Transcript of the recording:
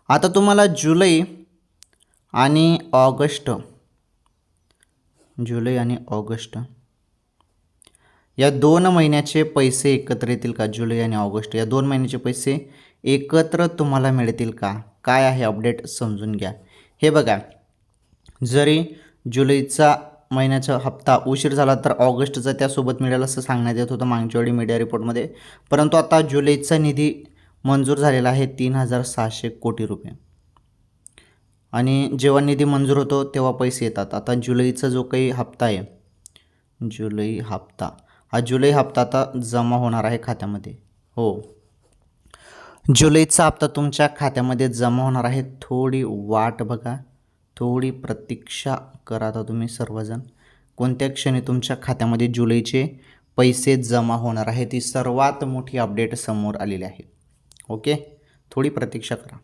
आता तुम्हाला आणि ऑगस्ट जुलै आणि ऑगस्ट या 2 महिन्याचे पैसे एकत्र येतील का? जुलै आणि ऑगस्ट या 2 महिन्याचे पैसे एकत्र तुम्हाला मिळतील का? काय आहे अपडेट समजून घ्या. हे बघा, जरी जुलैचा महिन्याचा हप्ता उशीर झाला तर ऑगस्टचा त्यासोबत मिळेल असं सांगण्यात येत होतं मागच्या वेळी मीडिया रिपोर्टमध्ये. परंतु आता जुलैचा निधी मंजूर झालेला आहे 3,600 कोटी रुपये. आणि जेव्हा निधी मंजूर होतो तेव्हा पैसे येतात. आता जुलैचा जो काही हप्ता आहे, जुलै हप्ता, हा जुलै हप्ता आता जमा होणार आहे खात्यामध्ये. हो, जुलैचा हप्ता तुमच्या खात्यामध्ये जमा होणार आहे. थोडी वाट बघा, थोडी प्रतीक्षा करा. आता तुम्ही सर्वजण कोणत्या क्षणी तुमच्या खात्यामध्ये जुलैचे पैसे जमा होणार आहेत ही सर्वात मोठी अपडेट समोर आलेली आहे. ओके, थोडी प्रतीक्षा करा.